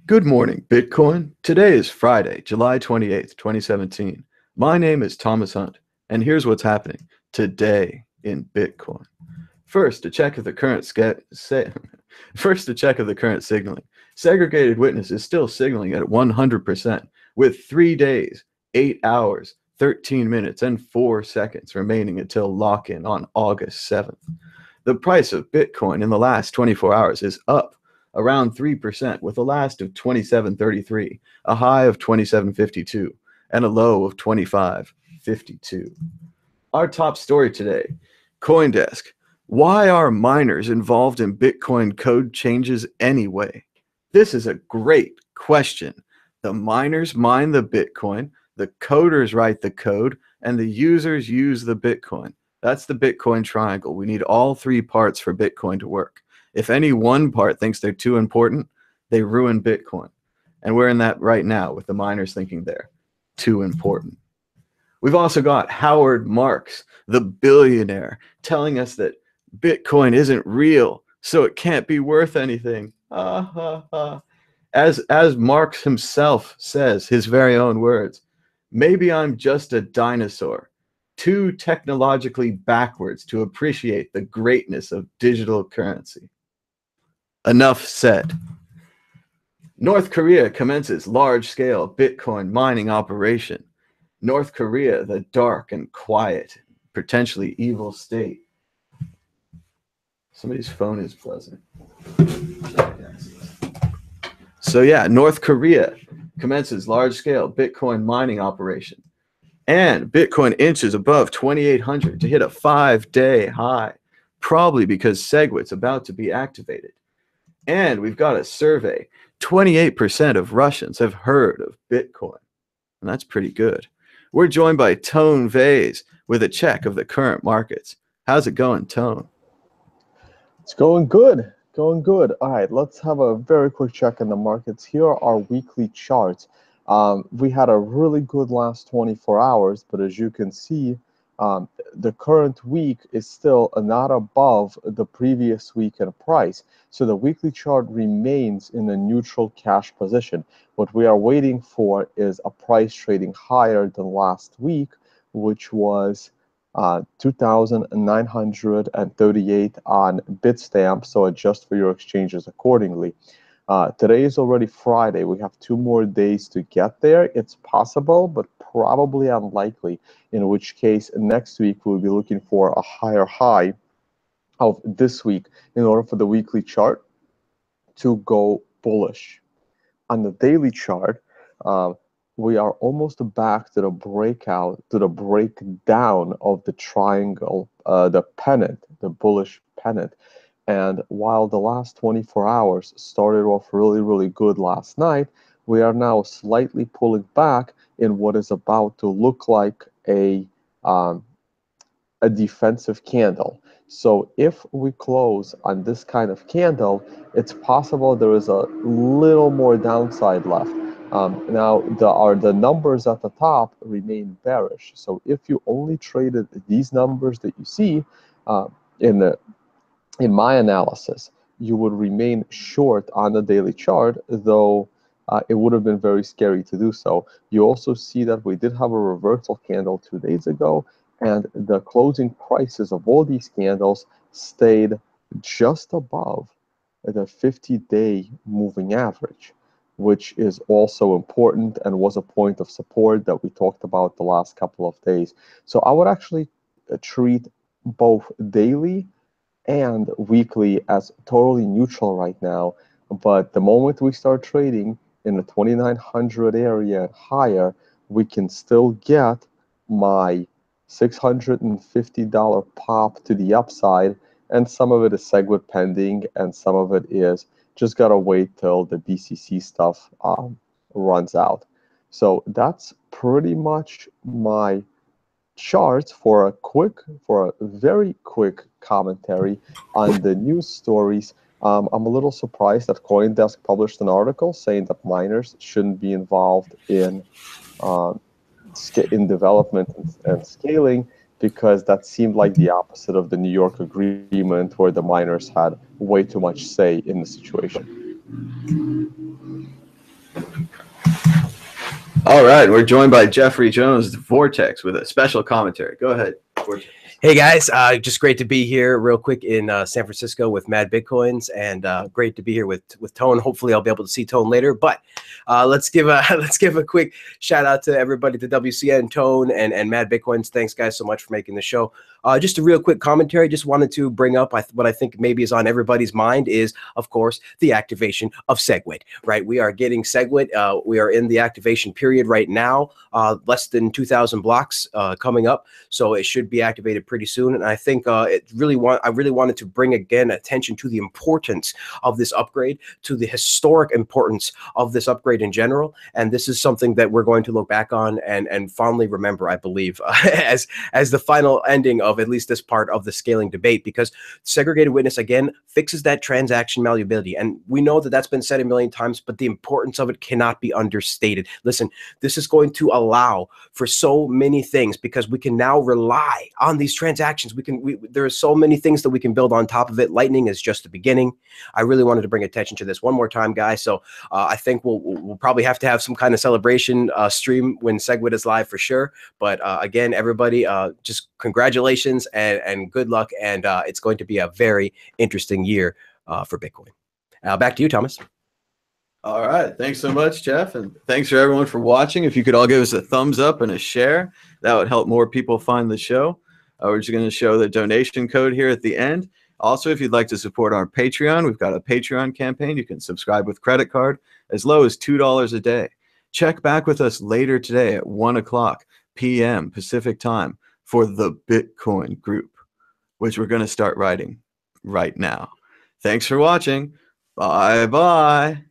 Good morning, Bitcoin. Today is Friday, July 28th, 2017. My name is Thomas Hunt, and here's what's happening today in Bitcoin. First, a check of the current First, a check of the current signaling. Segregated witness is still signaling at 100%, with 3 days, 8 hours, 13 minutes, and 4 seconds remaining until lock-in on August 7th. The price of Bitcoin in the last 24 hours is up around 3%, with a last of 27.33, a high of 27.52, and a low of 25.52. Our top story today, CoinDesk. Why are miners involved in Bitcoin code changes anyway? This is a great question. The miners mine the Bitcoin, the coders write the code, and the users use the Bitcoin. That's the Bitcoin triangle. We need all three parts for Bitcoin to work. If any one part thinks they're too important, they ruin Bitcoin. And we're in that right now with the miners thinking they're too important. We've also got Howard Marks, the billionaire, telling us that Bitcoin isn't real, so it can't be worth anything. As Marx himself says, his very own words, maybe I'm just a dinosaur, too technologically backwards to appreciate the greatness of digital currency. Enough said. North Korea commences large-scale Bitcoin mining operation. North Korea, the dark and quiet, potentially evil state. Somebody's phone is buzzing. So yeah, North Korea commences large-scale Bitcoin mining operation. And Bitcoin inches above 2,800 to hit a 5-day high, probably because SegWit's about to be activated. And we've got a survey. 28% of Russians have heard of Bitcoin. And that's pretty good. We're joined by Tone Vase with a check of the current markets. How's it going, Tone? It's going good. Going good. All right, let's have a very quick check in the markets. Here are our weekly charts. We had a really good last 24 hours, but as you can see, the current week is still not above the previous week in price. So the weekly chart remains in a neutral cash position. What we are waiting for is a price trading higher than last week, which was 2,938 on Bitstamp, so adjust for your exchanges accordingly. Today is already Friday. We have 2 more days to get there. It's possible, but probably unlikely, in which case next week we'll be looking for a higher high of this week in order for the weekly chart to go bullish. On the daily chart, we are almost back to the breakout, to the breakdown of the triangle, the pennant, the bullish pennant. And while the last 24 hours started off really, really good last night, we are now slightly pulling back in what is about to look like a defensive candle. So if we close on this kind of candle, it's possible there is a little more downside left. Now, the numbers at the top remain bearish. So if you only traded these numbers that you see in my analysis, you would remain short on the daily chart, though it would have been very scary to do so. You also see that we did have a reversal candle 2 days ago, and the closing prices of all these candles stayed just above the 50-day moving average, which is also important and was a point of support that we talked about the last couple of days. So I would actually treat both daily and weekly as totally neutral right now. But the moment we start trading in the 2,900 area and higher, we can still get my $650 pop to the upside, and some of it is SegWit pending, and some of it is just gotta wait till the BCC stuff runs out. So that's pretty much my charts for a very quick commentary on the news stories. I'm a little surprised that CoinDesk published an article saying that miners shouldn't be involved in development and scaling, because that seemed like the opposite of the New York agreement, where the miners had way too much say in the situation. All right, we're joined by Jeffrey Jones, Vortex, with a special commentary. Go ahead, Vortex. Hey guys, just great to be here real quick in San Francisco with Mad Bitcoins, and great to be here with Tone. Hopefully I'll be able to see Tone later, but let's give a quick shout out to everybody, to WCN, Tone, and Mad Bitcoins. Thanks guys so much for making the show. Just a real quick commentary. Just wanted to bring up what I think maybe is on everybody's mind is, of course, the activation of SegWit. Right, we are getting SegWit. We are in the activation period right now. Less than 2,000 blocks coming up, so it should be activated pretty soon. And I think I really wanted to bring again attention to the importance of this upgrade, to the historic importance of this upgrade in general. And this is something that we're going to look back on and fondly remember, I believe, as the final ending of at least this part of the scaling debate, because segregated witness again fixes that transaction malleability. And we know that that's been said a million times, but the importance of it cannot be understated. Listen, this is going to allow for so many things, because we can now rely on these transactions. There are so many things that we can build on top of it. Lightning is just the beginning. I really wanted to bring attention to this one more time, guys. So I think we'll probably have to have some kind of celebration stream when SegWit is live for sure. But again, everybody, just congratulations and good luck. And it's going to be a very interesting year for Bitcoin. Back to you, Thomas. All right. Thanks so much, Jeff. And thanks for everyone for watching. If you could all give us a thumbs up and a share, that would help more people find the show. We're just going to show the donation code here at the end. Also, if you'd like to support our Patreon, we've got a Patreon campaign. You can subscribe with credit card as low as $2 a day. Check back with us later today at 1:00 p.m. Pacific time for the Bitcoin group, which we're going to start writing right now. Thanks for watching. Bye-bye.